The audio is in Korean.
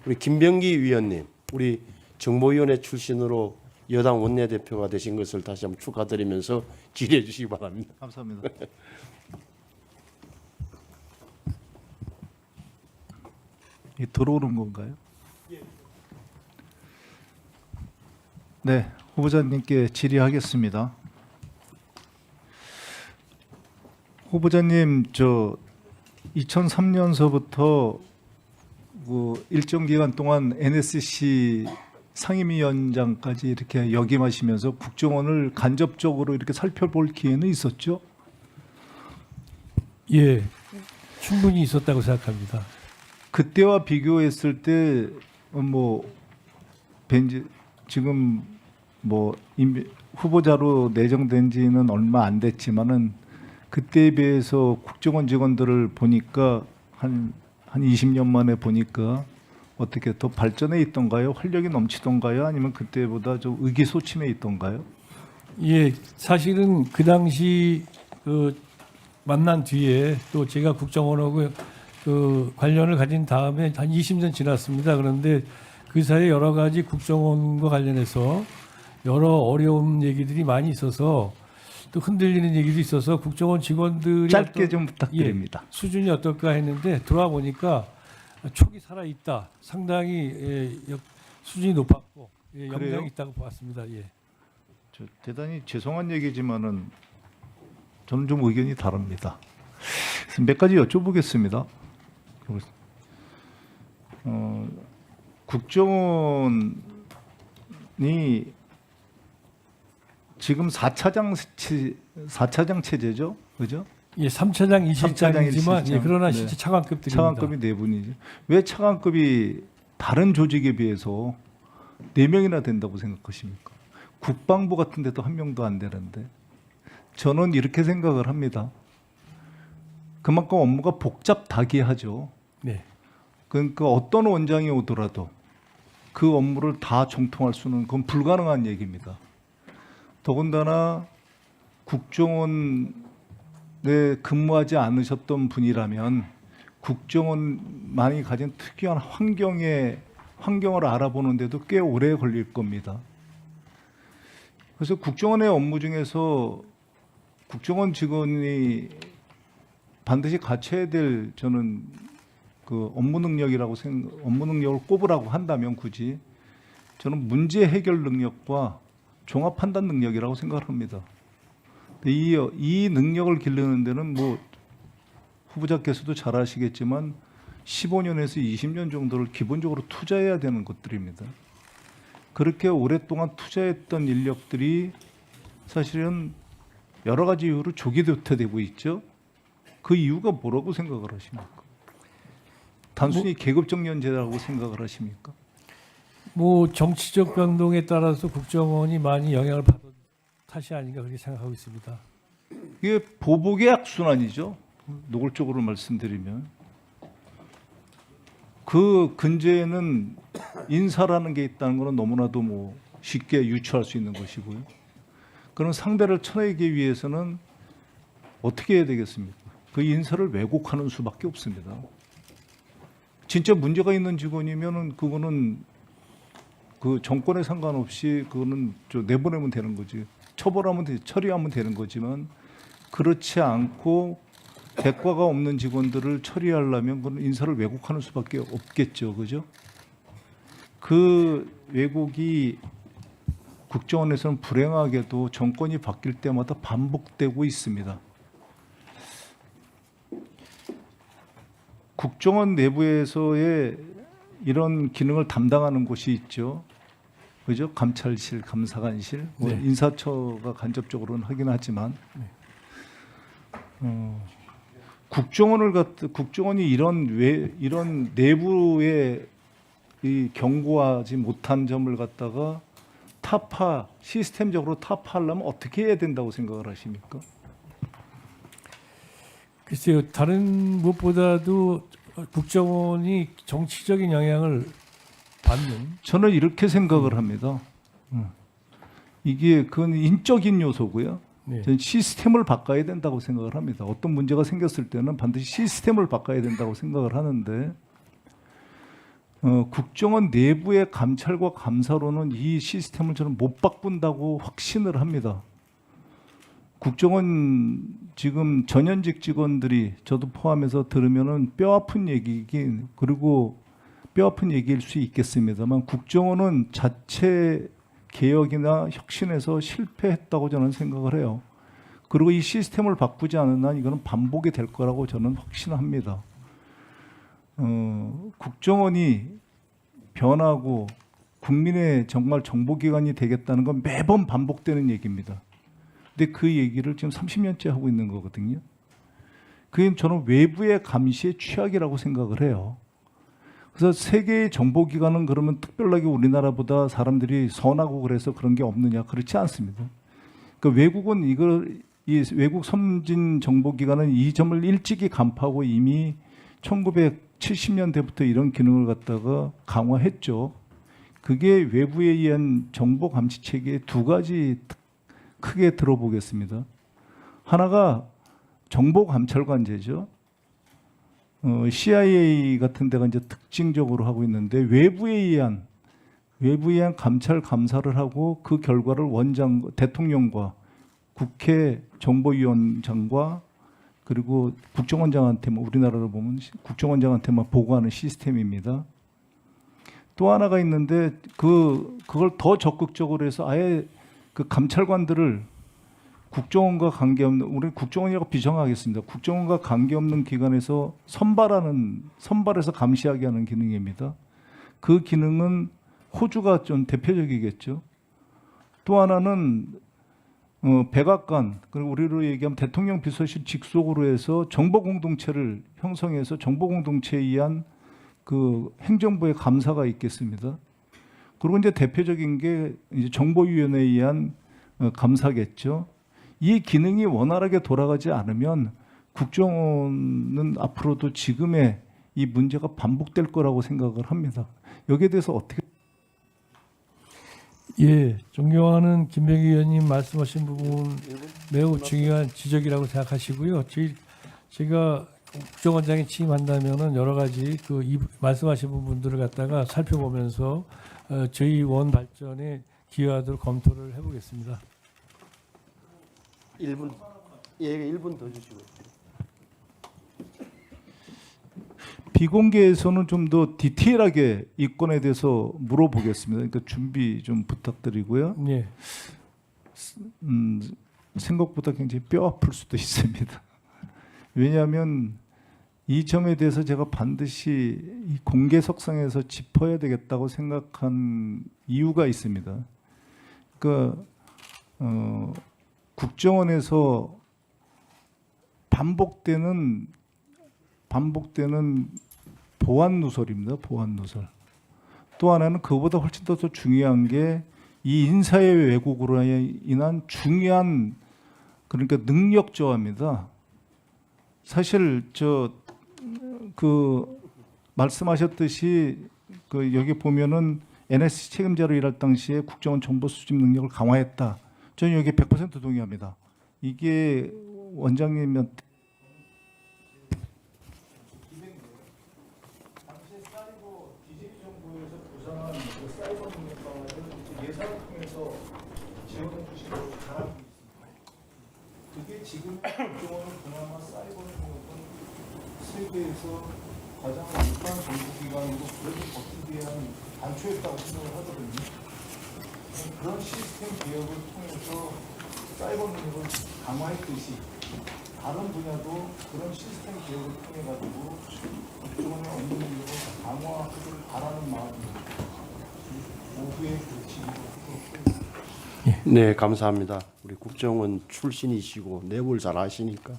우리 김병기 위원님, 우리 정보위원회 출신으로 여당 원내대표가 되신 것을 다시 한번 축하드리면서 질의해 주시기 바랍니다. 감사합니다. 들어오는 건가요? 네, 후보자님께 질의하겠습니다. 후보자님, 2003년서부터 일정 기간 동안 NSC 상임위원장까지 이렇게 역임하시면서 국정원을 간접적으로 이렇게 살펴볼 기회는 있었죠? 예, 충분히 있었다고 생각합니다. 그때와 비교했을 때 지금 후보자로 내정된 지는 얼마 안 됐지만은 그때에 비해서 국정원 직원들을 보니까 한 20년 만에 보니까 어떻게 더 발전해 있던가요? 활력이 넘치던가요? 아니면 그때보다 좀 의기소침해 있던가요? 예, 사실은 그 당시 만난 뒤에 또 제가 국정원하고 관련을 가진 다음에 한 20년 지났습니다. 그런데 그 사이에 여러 가지 국정원과 관련해서 여러 어려운 얘기들이 많이 있어서 또 흔들리는 얘기도 있어서 국정원 직원들이 짧게 좀 부탁드립니다. 수준이 어떨까 했는데 들어와 보니까 촉이 살아 있다. 상당히 수준이 높았고 그래요? 역량이 있다고 봤습니다. 예. 대단히 죄송한 얘기지만은 저는 좀 의견이 다릅니다. 그래서 몇 가지 여쭤보겠습니다. 국정원이 지금 4차장 체제죠, 그죠? 예, 3차장, 2실장이지만 2실장. 예, 그러나 네. 실제 차관급들입니다. 차관급이 4분이죠. 왜 차관급이 다른 조직에 비해서 4명이나 된다고 생각하십니까? 국방부 같은 데도 1명도 안 되는데 저는 이렇게 생각을 합니다. 그만큼 업무가 복잡다기하죠. 네. 그러니까 어떤 원장이 오더라도 그 업무를 다 정통할 수는 그건 불가능한 얘기입니다. 더군다나 국정원에 근무하지 않으셨던 분이라면 국정원만이 가진 특이한 환경을 알아보는데도 꽤 오래 걸릴 겁니다. 그래서 국정원의 업무 중에서 국정원 직원이 반드시 갖춰야 될 저는 그 업무 능력을 꼽으라고 한다면 굳이 저는 문제 해결 능력과 종합 판단 능력이라고 생각을 합니다. 이 능력을 기르는 데는 후보자께서도 잘 아시겠지만 15년에서 20년 정도를 기본적으로 투자해야 되는 것들입니다. 그렇게 오랫동안 투자했던 인력들이 사실은 여러 가지 이유로 조기 도태되고 있죠. 그 이유가 뭐라고 생각을 하십니까? 단순히 계급정년제라고 생각을 하십니까? 정치적 변동에 따라서 국정원이 많이 영향을 받은 탓이 아닌가 그렇게 생각하고 있습니다. 이게 보복의 악순환이죠. 노골적으로 말씀드리면 그 근저에는 인사라는 게 있다는 것은 너무나도 쉽게 유추할 수 있는 것이고요. 그런 상대를 쳐내기 위해서는 어떻게 해야 되겠습니까? 그 인사를 왜곡하는 수밖에 없습니다. 진짜 문제가 있는 직원이면은 그거는 그 정권에 상관없이 그거는 내보내면 되는 거지. 처리하면 되는 거지만 그렇지 않고 대가가 없는 직원들을 처리하려면 그건 인사를 왜곡하는 수밖에 없겠죠, 그죠? 그 왜곡이 국정원에서는 불행하게도 정권이 바뀔 때마다 반복되고 있습니다. 국정원 내부에서의 이런 기능을 담당하는 곳이 있죠. 그죠? 감찰실, 감사관실, 네. 인사처가 간접적으로는 하긴 하지만 국정원이 이런 내부에 이 경고하지 못한 점을 갖다가 시스템적으로 타파하려면 어떻게 해야 된다고 생각을 하십니까? 글쎄요, 다른 무엇보다도 국정원이 정치적인 영향을 받는. 저는 이렇게 생각을 합니다. 그건 인적인 요소고요. 네. 저는 시스템을 바꿔야 된다고 생각을 합니다. 어떤 문제가 생겼을 때는 반드시 시스템을 바꿔야 된다고 생각을 하는데 국정원 내부의 감찰과 감사로는 이 시스템을 저는 못 바꾼다고 확신을 합니다. 국정원 지금 전현직 직원들이 저도 포함해서 들으면은 뼈아픈 얘기긴 그리고 뼈아픈 얘기일 수 있겠습니다만 국정원은 자체 개혁이나 혁신에서 실패했다고 저는 생각을 해요. 그리고 이 시스템을 바꾸지 않는 한 이거는 반복이 될 거라고 저는 확신합니다. 국정원이 변하고 국민의 정말 정보기관이 되겠다는 건 매번 반복되는 얘기입니다. 근데 그 얘기를 지금 30년째 하고 있는 거거든요. 그게 저는 외부의 감시의 취약이라고 생각을 해요. 그래서 세계의 정보기관은 그러면 특별하게 우리나라보다 사람들이 선하고 그래서 그런 게 없느냐? 그렇지 않습니다. 그러니까 외국은 이 외국 선진 정보기관은 이 점을 일찍이 간파하고 이미 1970년대부터 이런 기능을 갖다가 강화했죠. 그게 외부에 의한 정보 감시 체계의 두 가지 크게 들어보겠습니다. 하나가 정보 감찰관제죠. CIA 같은 데가 이제 특징적으로 하고 있는데 외부에 의한 감찰 감사를 하고 그 결과를 대통령과 국회 정보위원장과 그리고 국정원장한테만 우리나라로 보면 국정원장한테만 보고하는 시스템입니다. 또 하나가 있는데 그걸 더 적극적으로 해서 아예 그 감찰관들을 국정원과 관계없는 우리 국정원이라고 비정하겠습니다. 국정원과 관계없는 기관에서 선발해서 감시하게 하는 기능입니다. 그 기능은 호주가 좀 대표적이겠죠. 또 하나는 백악관 그리고 우리로 얘기하면 대통령 비서실 직속으로 해서 정보 공동체를 형성해서 정보 공동체에 의한 그 행정부의 감사가 있겠습니다. 그리고 이제 대표적인 게 이제 정보위원회에 의한 감사겠죠. 이 기능이 원활하게 돌아가지 않으면 국정원은 앞으로도 지금의 이 문제가 반복될 거라고 생각을 합니다. 여기에 대해서 어떻게? 예, 존경하는 김병기 의원님 말씀하신 부분 매우 중요한 지적이라고 생각하시고요. 제가 국정원장이 취임한다면은 여러 가지 말씀하신 부분들을 갖다가 살펴보면서 저희 원 발전에 기여하도록 검토를 해보겠습니다. 1분, 예, 1분 더 주시고. 비공개에서는 좀 더 디테일하게 이 건에 대해서 물어보겠습니다. 그러니까 준비 좀 부탁드리고요. 예. 생각보다 굉장히 뼈 아플 수도 있습니다. 왜냐하면 이 점에 대해서 제가 반드시 이 공개석상에서 짚어야 되겠다고 생각한 이유가 있습니다. 그러니까 국정원에서 반복되는 보안 누설입니다. 보안 누설. 또 하나는 그보다 훨씬 더 중요한 게 이 인사의 왜곡으로 인한 중요한 그러니까 능력 저하입니다. 사실 말씀하셨듯이 여기 보면은 NSC 책임자로 일할 당시에 국정원 정보 수집 능력을 강화했다. 저는 여기 100% 동의합니다. 이게 원장님한테 당시 사이버 디지털 정보에서 보상한 사이버 능력 강화를 예산을 통해서 지원해 주시고 잘하고 있습니다. 그게 지금 국정원은 그나마 사이버 능력은 세계에서 가장 높은 정보기관으로 그래도 버티기 위한 단초했다고 생각을 하거든요. 그런 시스템 개혁을 통해서 사이버 능력을 강화했듯이 다른 분야도 그런 시스템 개혁을 통해 가지고 국정원의 업무 능력을 강화하기를 바라는 마음입니다. 오후에 그치기도 네, 감사합니다. 우리 국정원 출신이시고 내부를 잘 아시니까